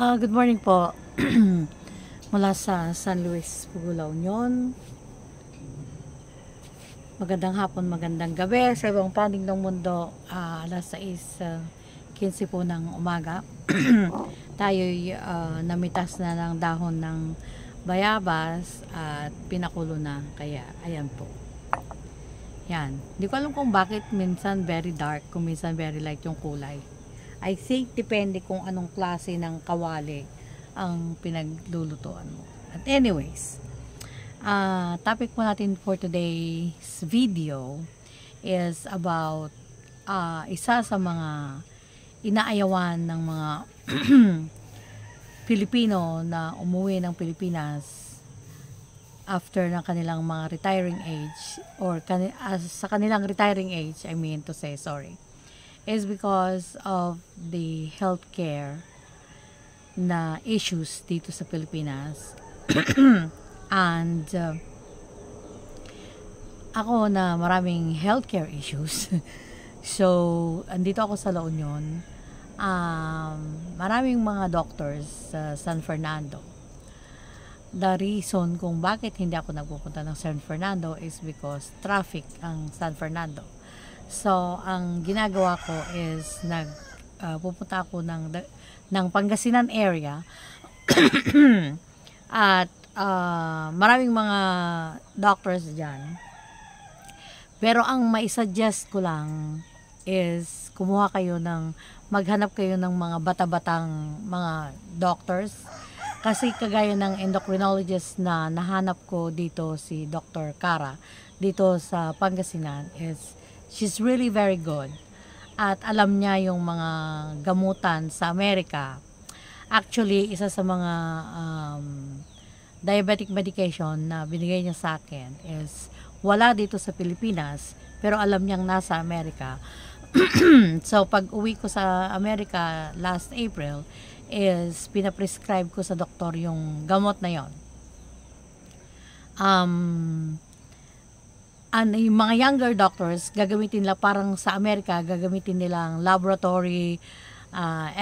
Good morning po. Mula sa San Luis, Pugula, Union. Magandang hapon, magandang gabi sa ibang panig ng mundo. Alas 6:15 po ng umaga. Tayo'y namitas na ng dahon ng bayabas at pinakulo na. Kaya, ayan po. Yan. Hindi ko alam kung bakit minsan very dark, kung minsan very light yung kulay. I think depende kung anong klase ng kawali ang pinaglulutuan mo. But anyways, topic po natin for today's video is about isa sa mga inaayawan ng mga Pilipino na umuwi ng Pilipinas after ng kanilang mga retiring age or sa kanilang retiring age, I mean to say, sorry, is because of the healthcare na issues dito sa Pilipinas. And ako na maraming healthcare issues. So, andito ako sa La Union. Maraming mga doctors sa San Fernando. The reason kung bakit hindi ako nagpupunta ng San Fernando is because traffic ang San Fernando. So, ang ginagawa ko is pupunta ako ng Pangasinan area at maraming mga doctors dyan. Pero ang maisuggest ko lang is maghanap kayo ng mga bata-batang mga doctors. Kasi kagaya ng endocrinologist na nahanap ko dito, si Dr. Cara, dito sa Pangasinan, she's really very good. At alam niya yung mga gamutan sa Amerika. Actually, isa sa mga diabetic medication na binigay niya sa akin is wala dito sa Pilipinas, pero alam niyang nasa Amerika. So, pag uwi ko sa Amerika last April, is pinaprescribe ko sa doktor yung gamot na yon. Yung mga younger doctors, gagamitin nila parang sa Amerika, gagamitin nilang laboratory,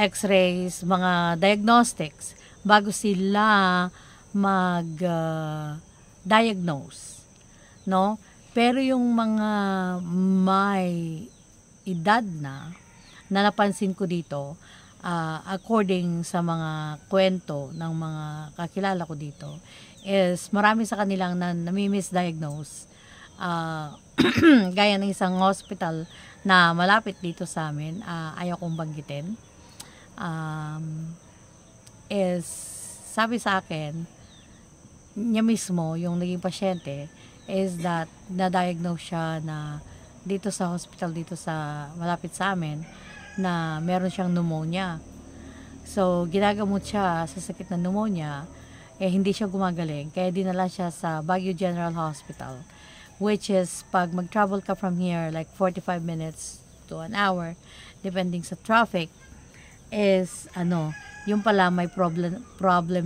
x-rays, mga diagnostics bago sila mag-diagnose. No? Pero yung mga may edad na napansin ko dito, according sa mga kwento ng mga kakilala ko dito, is marami sa kanilang nami-misdiagnose. Gaya ng isang hospital na malapit dito sa amin, ayaw kong banggitin, is sabi sa akin niya mismo, yung naging pasyente, is that na-diagnose siya na dito sa hospital dito sa malapit sa amin na meron siyang pneumonia. So ginagamot siya sa sakit ng pneumonia, hindi siya gumagaling, kaya dinala siya sa Baguio General Hospital, which is pag mag-travel ka from here like 45 minutes to an hour depending sa traffic, is yung pala may problem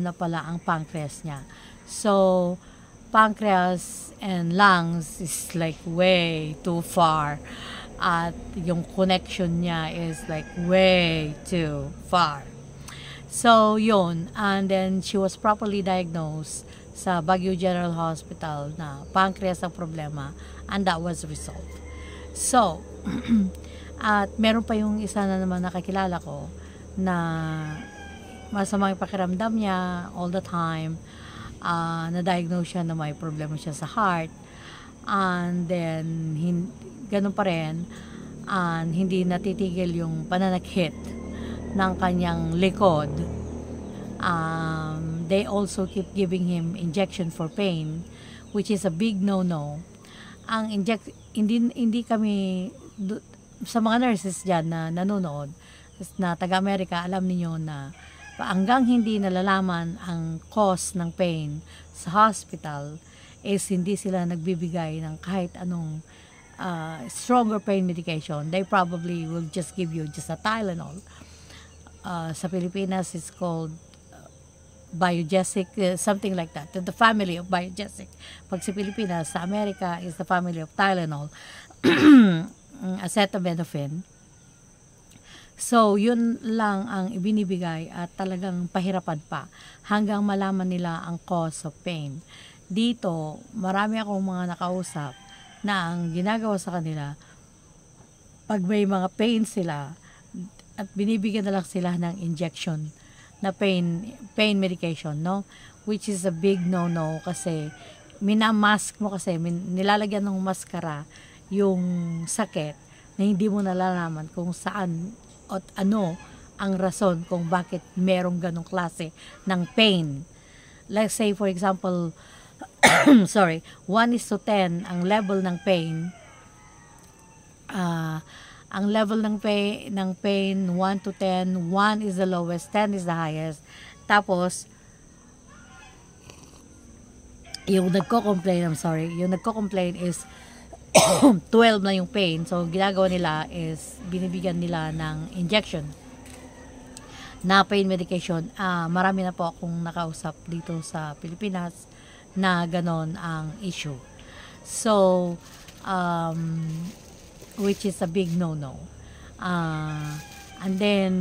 na pala ang pancreas niya. So pancreas and lungs is like way too far at yung connection niya is like way too far. So yun, and then she was properly diagnosed sa Baguio General Hospital na pancreas ang problema, and that was resolved. So, at meron pa yung isa na naman nakakilala ko na masamang pakiramdam niya all the time, na-diagnose siya na may problema siya sa heart, and then ganun pa rin, and hindi natitigil yung pananakit ng kanyang likod. They also keep giving him injection for pain, which is a big no-no. Hindi kami, sa mga nurses dyan na nanonood, na taga-Amerika, alam niyo na hanggang hindi nalalaman ang cause ng pain sa hospital, is hindi sila nagbibigay ng kahit anong stronger pain medication. They probably will just give you just a Tylenol. Sa Pilipinas, it's called Biogesic, something like that. The family of Biogesic. Pag sa Pilipinas, sa Amerika, is the family of Tylenol, acetaminophen. So, yun lang ang ibinibigay at talagang pahirapan pa hanggang malaman nila ang cause of pain. Dito, marami akong mga nakausap na ang ginagawa sa kanila, pag may mga pain sila, at binibigyan na lang sila ng injection na pain medication, no? Which is a big no-no kasi minamask mo kasi, nilalagyan ng maskara yung sakit na hindi mo nalalaman kung saan at ano ang rason kung bakit merong ganong klase ng pain. Let's say for example, sorry, 1:10 ang level ng pain. Ang level ng pain 1 to 10, 1 is the lowest, 10 is the highest. Tapos yung nagko-complain is 12 na yung pain. So ginagawa nila is binibigyan nila ng injection na pain medication. Marami na po akong nakausap dito sa Pilipinas na ganon ang issue. So which is a big no-no. And then,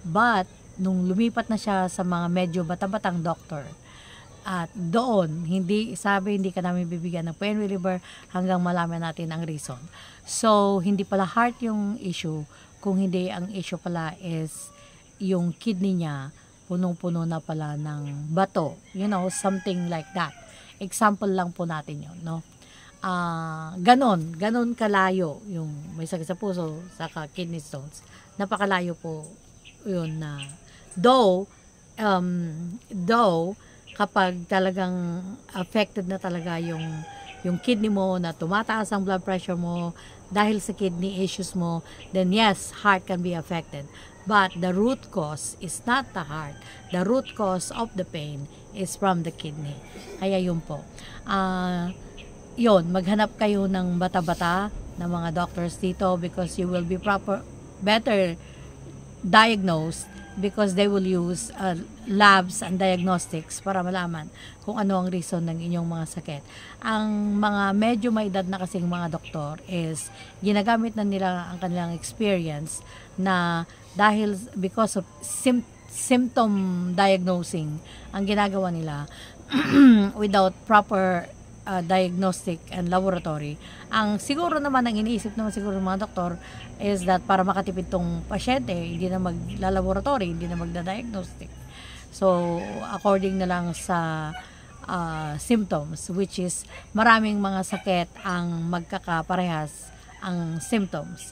but, nung lumipat na siya sa mga medyo bata-batang doctor, at doon, hindi ka namin bibigyan ng pain reliever hanggang malaman natin ang reason. So, hindi pala heart yung issue, kung hindi ang issue pala is yung kidney niya, punong-puno na pala ng bato. You know, something like that. Example lang po natin yun, no? Ganon kalayo yung may sakit sa puso, saka kidney stones. Napakalayo po yun na though kapag talagang affected na talaga yung kidney mo, na tumataas ang blood pressure mo dahil sa kidney issues mo, then yes, heart can be affected. But the root cause is not the heart. The root cause of the pain is from the kidney. Kaya yun po. Yun, maghanap kayo ng bata-bata na mga doctors dito because you will be better diagnosed because they will use labs and diagnostics para malaman kung ano ang reason ng inyong mga sakit. Ang mga medyo may edad na kasing mga doktor is ginagamit na nila ang kanilang experience na dahil because of symptom diagnosing ang ginagawa nila without proper diagnostic and laboratory. Ang siguro naman, ang iniisip naman siguro ng mga doktor is that para makatipid tong pasyente, hindi na magla-laboratory, hindi na magda-diagnostic. So, according na lang sa symptoms, which is maraming mga sakit ang magkakaparehas ang symptoms.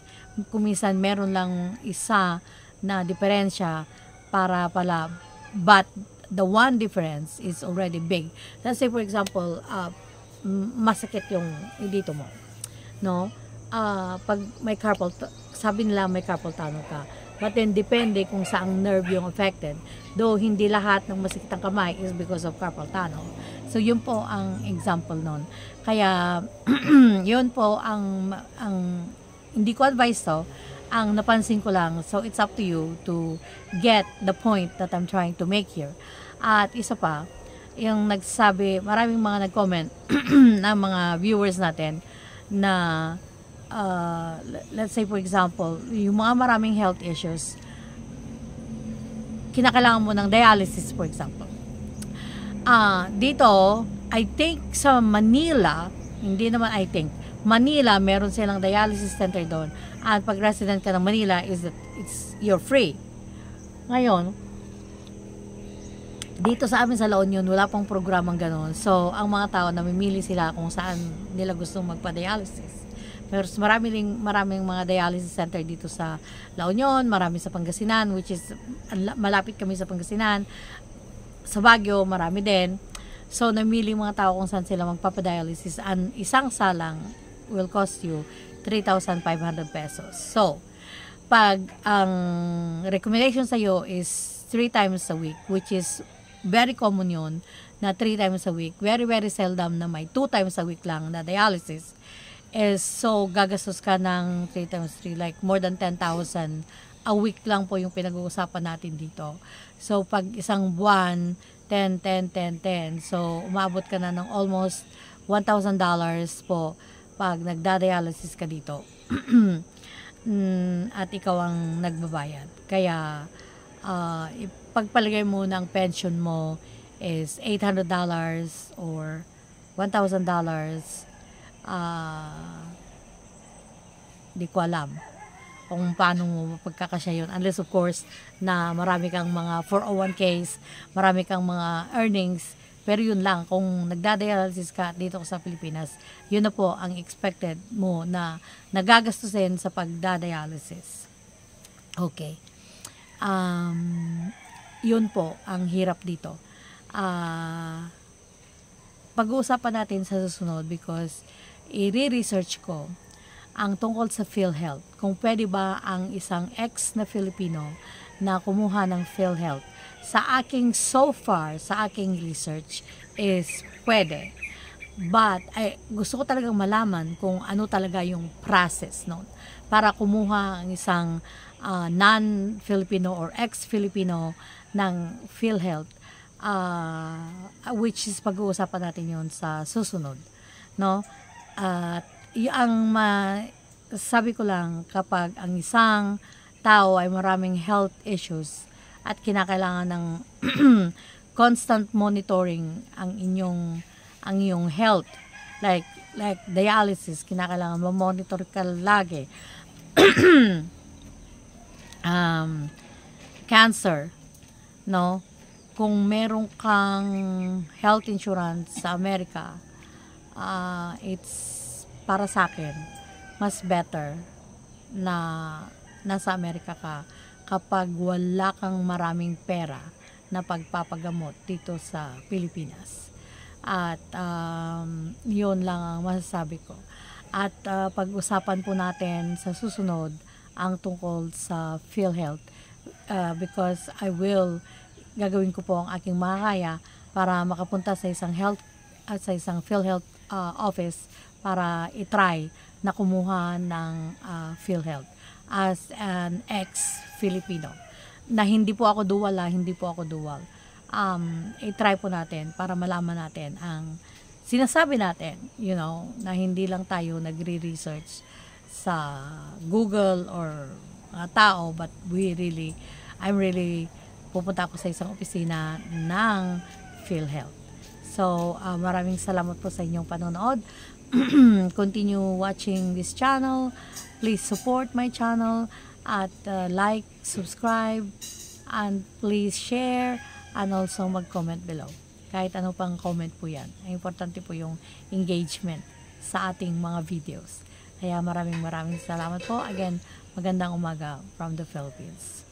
Kuminsan meron lang isa na diferensya para pala, but the one difference is already big. Let's say for example, masakit yung dito mo, no? Pag may sabi nila may carpal tunnel ka, but then depende kung saang nerve yung affected, though hindi lahat ng masakit ang kamay is because of carpal tunnel. So yun po ang example nun. Kaya yun po ang hindi ko advice to, ang napansin ko lang. So it's up to you to get the point that I'm trying to make here. At isa pa, yung nagsabi, maraming mga nag-comment na mga viewers natin na let's say for example, yung mga maraming health issues, kinakailangan mo ng dialysis for example. Dito, I think sa Manila, hindi naman I think, Manila, meron silang dialysis center doon. At pag resident ka ng Manila, you're free. Ngayon, dito sa amin sa La Union, wala pong programang gano'n. So, ang mga tao, namimili sila kung saan nila gustong magpa-dialysis. Pero maraming mga dialysis center dito sa La Union, marami sa Pangasinan, which is malapit kami sa Pangasinan. Sa Baguio, marami din. So, namili mga tao kung saan sila magpapa-dialysis. Ang isang salang will cost you 3,500 pesos. So, pag ang recommendation sa iyo is 3 times a week, which is very common yun, na 3 times a week. Very, very seldom na may 2 times a week lang na dialysis. So, gagastos ka ng 3 times 3, like more than 10,000 a week lang po yung pinag-uusapan natin dito. So, pag isang buwan, 10. So, umabot ka na ng almost $1,000 po pag nagda-dialysis ka dito. at ikaw ang nagbabayad. Kaya, pagpalagay mo ng pension mo is $800 or $1,000, di ko alam kung paano mo mapagkakasya yun. Unless of course na marami kang mga 401ks, marami kang mga earnings, pero yun lang, kung nagdadialysis ka dito sa Pilipinas, yun na po ang expected mo na nagagastusin sa pagdadialysis. Okay. Yun po ang hirap dito. Pag-uusapan natin sa susunod because i-research ko ang tungkol sa PhilHealth. Kung pwede ba ang isang ex na Filipino na kumuha ng PhilHealth. Sa aking research is pwede. But gusto ko talagang malaman kung ano talaga yung process noon para kumuha ang isang non-Filipino or ex-Filipino ng PhilHealth, which is pag-uusapan natin yon sa susunod, no? At sabi ko lang, kapag ang isang tao ay maraming health issues at kinakailangan ng constant monitoring ang iyong health, like dialysis, kinakailangan ma-monitor ka lagi. Cancer, no? Kung meron kang health insurance sa Amerika, it's para sa akin, mas better na nasa Amerika ka kapag wala kang maraming pera na pagpapagamot dito sa Pilipinas. At yun lang ang masasabi ko. At pag-usapan po natin sa susunod ang tungkol sa PhilHealth, because gagawin ko po ang aking makakaya para makapunta sa isang PhilHealth office para itry na kumuha ng PhilHealth as an ex-Filipino. Na hindi po ako dual. I-try po natin para malaman natin ang sinasabi natin, na hindi lang tayo nagre-research sa Google or tao, but I'm really pupunta ako sa isang opisina ng PhilHealth. So, maraming salamat po sa inyong panonood. Continue watching this channel. Please support my channel at like, subscribe, and please share and also mag-comment below. Kahit ano pang comment po yan. Ang importante po yung engagement sa ating mga videos. Kaya maraming salamat po. Again, magandang umaga from the Philippines.